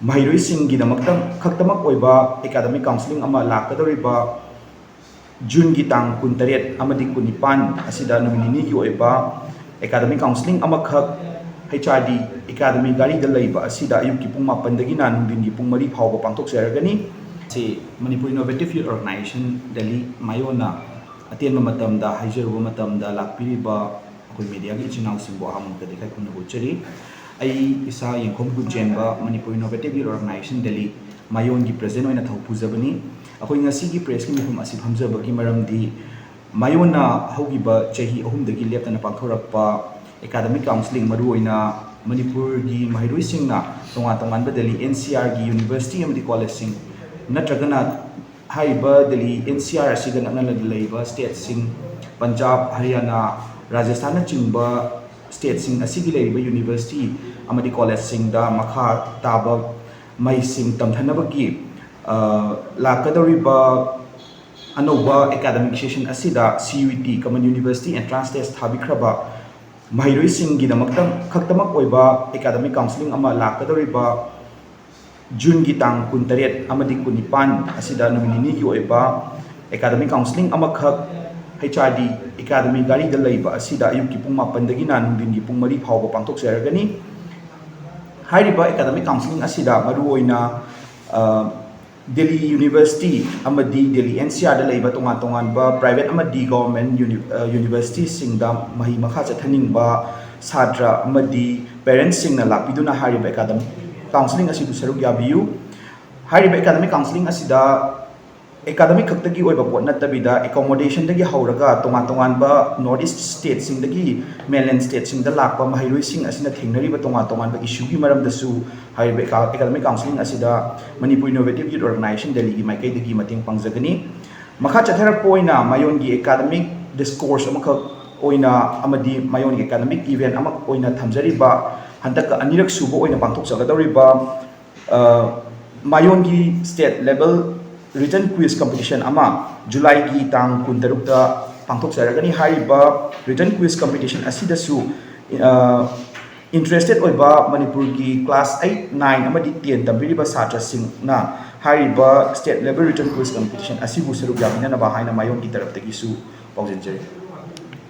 ꯃꯍꯩꯔꯣꯏꯁꯤꯡꯒꯤꯗꯃꯛꯇ ꯈꯛꯇꯃꯛ ꯑꯣꯏꯕ academic counselling ꯑꯃ ꯂꯥꯛꯀꯗꯧꯔꯤꯕ ꯖꯨꯟꯒꯤ ꯇꯥꯡ 19 ꯑꯃꯗꯤ 19 ꯑꯁꯤꯗ ꯅꯨꯃꯤꯠ ꯅꯤꯅꯤꯒꯤ ꯑꯣꯏꯕ ꯑꯦꯀꯥꯗꯃꯤꯛ ꯀꯥꯎꯟꯁꯤꯂꯤꯡ ꯑꯃꯈꯛ HRD ꯑꯦꯀꯥꯗꯃꯤ ꯒꯥꯔꯤꯗ ꯂꯩꯕ ꯑꯁꯤꯗ ꯑꯌꯨꯛꯀꯤ ꯄꯨꯡ 7ꯗꯒꯤꯅ ꯅꯨꯡꯊꯤꯟꯒꯤ ꯄꯨꯡ 4 ꯐꯥꯎꯕ ꯄꯥꯡꯊꯣꯛꯆꯔꯒꯅꯤ꯫ ꯁꯤ ꯃꯅꯤꯄꯨꯔ ꯏꯅꯣꯕꯦꯇꯤꯚ ꯌꯨꯠ ꯑꯣꯔꯒꯅꯥꯏꯖꯦꯁꯟ ꯗꯦꯜꯂꯤ ꯃꯥꯌꯣꯟꯅ ꯑꯇꯦꯟꯕ ꯃꯇꯝꯗ ꯍꯥꯏꯖꯔꯨꯕ ꯃꯇꯝꯗ ꯂꯥꯛꯄꯤꯔꯤꯕ ꯑꯩꯈꯣꯏ ꯃꯤꯗꯤꯌꯥꯒꯤ ꯏꯆꯤꯟ ꯏꯅꯥꯎꯁꯤꯡꯕꯨ ꯑꯍꯥꯟꯕꯗ ꯏꯀꯥꯏ ꯈꯨꯝꯅꯕ ꯎꯠꯆꯔꯤ꯫ ꯑꯩ ꯏꯁꯥ ꯌꯦꯡꯈꯣꯝ ꯒꯨꯟꯆꯦꯟꯕ ꯃꯅꯤꯄꯨꯔ ꯏꯅꯣꯕꯦꯇꯤꯚ ꯌꯨꯠ ꯑꯣꯔꯒꯅꯥꯏꯖꯦꯁꯟ ꯗꯦꯜꯂꯤ ꯃꯥꯌꯣꯟꯒꯤ ꯄ꯭ꯔꯦꯁꯤꯗꯦꯟꯠ ꯑꯣꯏꯅ ꯊꯕꯛ ꯄꯨꯖꯕꯅꯤ꯫ ꯑꯩꯈꯣꯏ ꯉꯁꯤꯒꯤ ꯄ꯭ꯔꯦꯁꯀꯤ ꯃꯤꯐꯝ ꯑꯁꯤ ꯐꯝꯖꯕꯒꯤ ꯃꯔꯝꯗꯤ ꯃꯥꯌꯣꯟꯅ ꯍꯧꯈꯤꯕ ꯆꯍꯤ 3ꯗꯒꯤ ꯂꯦꯞꯇꯅ ꯄꯥꯡꯊꯣꯔꯛꯄ ꯑꯦꯀꯥꯗꯃꯤꯛ ꯀꯥꯎꯟꯁꯤꯂꯤꯡ ꯃꯔꯨꯑꯣꯏꯅ ꯃꯅꯤꯄꯨꯔꯒꯤ ꯃꯍꯩꯔꯣꯏꯁꯤꯡꯅ ꯇꯣꯉꯥꯟ-ꯇꯣꯉꯥꯟꯕ ꯗꯦꯜꯂꯤ NCRꯒꯤ ꯌꯨꯅꯤꯚꯔꯁꯤꯇꯤ ꯑꯃꯗꯤ ꯀꯣꯂꯦꯖꯁꯤꯡ ꯅꯠꯇ꯭ꯔꯒꯅ ꯍꯥꯏꯔꯤꯕ ꯗꯦꯜꯂꯤ NCR ꯑꯁꯤꯒ ꯅꯛꯅꯅ ꯂꯩꯕ ꯁ꯭ꯇꯦꯠꯁꯤꯡ ꯄꯟꯖꯥꯕ, ꯍꯔꯤꯌꯥꯅꯥ, ꯔꯥꯖꯁꯊꯥꯟꯅꯆꯤꯡꯕ ꯁ꯭ꯇꯦꯠꯁꯤꯡ ꯑꯁꯤꯒꯤ ꯂꯩꯔꯤꯕ ꯌꯨꯅꯤꯚꯔꯁꯤꯇꯤ ꯑꯃꯗꯤ ꯀꯣꯂꯦꯖꯁꯤꯡꯗ ꯃꯈꯥ ꯇꯥꯕ ꯃꯍꯩꯁꯤꯡ ꯇꯝꯊꯅꯕꯒꯤ ꯂꯥꯛꯀꯗꯧꯔꯤꯕ ꯑꯅꯧꯕ ꯑꯦꯀꯥꯗꯃꯤꯛ ꯁꯦꯁꯟ ꯑꯁꯤꯗ CUET ꯀꯃꯟ ꯌꯨꯅꯤꯚꯔꯁꯤꯇꯤ ꯑꯦꯟꯇ꯭ꯔꯥꯟꯁ ꯇꯦꯁ ꯊꯥꯕꯤꯈ꯭ꯔꯕ ꯃꯍꯩꯔꯣꯏꯁꯤꯡꯒꯤꯗꯃꯛꯇ ꯈꯛꯇꯃꯛ ꯑꯣꯏꯕ ꯑꯦꯀꯥꯗꯃꯤꯛ ꯀꯥꯎꯟꯁꯤꯂꯤꯡ ꯑꯃ ꯂꯥꯛꯀꯗꯧꯔꯤꯕ ꯖꯨꯟꯒꯤ ꯇꯥꯡ 19 ꯑꯃꯗꯤ 19 ꯑꯁꯤꯗ ꯅꯨꯃꯤꯠ ꯅꯤꯅꯤꯒꯤ ꯑꯣꯏꯕ ꯑꯦꯀꯥꯗꯃꯤꯛ ꯀꯥꯎꯟꯁꯤꯂꯤꯡ ꯑꯃꯈꯛ HRD ꯑꯦꯀꯥꯗꯃꯤ ꯒꯥꯔꯤꯗ ꯂꯩꯕ ꯑꯁꯤꯗ ꯑꯌꯨꯛꯀꯤ ꯄꯨꯡ 7ꯗꯒꯤꯅ ꯅꯨꯡꯊꯤꯟꯒꯤ ꯄꯨꯡ 4 ꯐꯥꯎꯕ ꯄꯥꯡꯊꯣꯛꯆꯔꯒꯅꯤ꯫ ꯍꯥꯏꯔꯤꯕ ꯑꯦꯀꯥꯗꯃꯤꯛ ꯀꯥꯎꯟꯁꯤꯂꯤꯡ ꯑꯁꯤꯗ ꯃꯔꯨꯑꯣꯏꯅ ꯗꯦꯜꯂꯤ ꯌꯨꯅꯤꯚꯔꯁꯤꯇꯤ ꯑꯃꯗꯤ ꯗꯦꯜꯂꯤ NCRꯗ ꯂꯩꯕ ꯇꯣꯉꯥꯟ-ꯇꯣꯉꯥꯟꯕ ꯄ꯭ꯔꯥꯏꯚꯦꯠ ꯑꯃꯗꯤ ꯒꯚꯔꯟꯃꯦꯟꯠ ꯌꯨꯅꯤꯚꯔꯁꯤꯇꯤꯁꯤꯡꯗ ꯃꯍꯩ ꯃꯈꯥ ꯆꯠꯊꯅꯤꯡꯕ ꯁꯥꯇ꯭ꯔ ꯑꯃꯗꯤ ꯄꯦꯔꯦꯟꯠꯁꯁꯤꯡꯅ ꯂꯥꯛꯄꯤꯗꯨꯅ ꯍꯥꯏꯔꯤꯕ ꯑꯦꯀꯥꯗꯃꯤꯛ ꯀꯥꯎꯟꯁꯤꯂꯤꯡ ꯑꯁꯤꯕꯨ ꯁꯔꯨꯛ ꯌꯥꯕꯤꯌꯨ꯫ ꯍꯥꯏꯔꯤꯕ ꯑꯦꯀꯥꯗꯃꯤꯛ ꯀꯥꯎꯟꯁꯤꯂꯤꯡ ꯑꯁꯤꯗ ꯑꯦꯀꯥꯗꯃꯤꯛ ꯈꯛꯇꯒꯤ ꯑꯣꯏꯕ ꯄꯣꯠ ꯅꯠꯇꯕꯤꯗ ꯑꯦꯀꯣꯃꯣꯗꯦꯁꯟꯗꯒꯤ ꯍꯧꯔꯒ ꯇꯣꯉꯥꯟ-ꯇꯣꯉꯥꯟꯕ ꯅꯣꯔꯠ ꯏꯁꯠ ꯁ꯭ꯇꯦꯠꯁꯤꯡꯗꯒꯤ ꯃꯦꯟꯂꯦꯟ ꯁ꯭ꯇꯦꯠꯁꯤꯡꯗ ꯂꯥꯛꯄ ꯃꯍꯩꯔꯣꯏꯁꯤꯡ ꯑꯁꯤꯅ ꯊꯦꯡꯅꯔꯤꯕ ꯇꯣꯉꯥꯟ-ꯇꯣꯉꯥꯟꯕ ꯏꯁꯨꯒꯤ ꯃꯔꯝꯗꯁꯨ ꯍꯥꯏꯔꯤꯕ ꯑꯦꯀꯥꯗꯃꯤꯛ ꯀꯥꯎꯟꯁꯤꯂꯤꯡ ꯑꯁꯤꯗ ꯃꯅꯤꯄꯨꯔ ꯏꯅꯣꯕꯦꯇꯤꯚ ꯌꯨꯠ ꯑꯣꯔꯒꯅꯥꯏꯖꯦꯁꯟ ꯗꯦꯜꯂꯤꯒꯤ ꯃꯥꯏꯀꯩꯗꯒꯤ ꯃꯇꯦꯡ ꯄꯥꯡꯖꯒꯅꯤ꯫ ꯃꯈꯥ ꯆꯠꯊꯔꯛꯄ ꯑꯣꯏꯅ ꯃꯥꯌꯣꯟꯒꯤ ꯑꯦꯀꯥꯗꯃꯤꯛ ꯗꯤꯁꯀꯣꯔꯁ ꯑꯃꯈꯛ ꯑꯣꯏꯅ ꯑꯃꯗꯤ ꯃꯥꯌꯣꯟꯒꯤ ꯑꯦꯀꯥꯗꯃꯤक ꯏꯚꯦꯟꯠ ꯑꯃ ꯑꯣꯏꯅ ꯊꯝꯖꯔꯤꯕ ꯍꯟꯗꯛꯀ ꯑꯅꯤꯔꯛ ꯁꯨꯕ ꯑꯣꯏꯅ ꯄꯥꯡꯊꯣꯛꯆꯒꯗꯧꯔꯤꯕ ꯃꯥꯌꯣꯟꯒꯤ state level written quiz competition ꯑꯃ ꯖꯨꯂꯥꯏꯒꯤ ꯇꯥꯡ 16ꯗ ꯄꯥꯡꯊꯣꯛꯆꯔꯒꯅꯤ꯫ ꯍꯥꯏꯔꯤꯕ ꯔꯤꯇꯟ ꯀ꯭ꯋꯤꯖ ꯀꯝꯄꯤꯇꯤꯁꯟ ꯑꯁꯤꯗꯁꯨ ꯏꯟꯇꯔꯦꯁꯇꯦꯠ ꯑꯣꯏꯕ ꯃꯅꯤꯄꯨꯔꯒꯤ ꯀ꯭ꯂꯥꯁ 8, 9 ꯑꯃꯗꯤ 10 ꯇꯝꯕꯤꯔꯤꯕ ꯁꯥꯇ꯭ꯔꯁꯤꯡꯅ ꯍꯥꯏꯔꯤꯕ state level written quiz competition ꯑꯁꯤꯕꯨ ꯁꯔꯨꯛ ꯌꯥꯕꯤꯅꯅꯕ ꯍꯥꯏꯅ ꯃꯥꯌꯣꯟꯒꯤ ꯇꯔꯐꯇꯒꯤꯁꯨ ꯄꯥꯎꯖꯦꯜꯖꯔꯤ꯫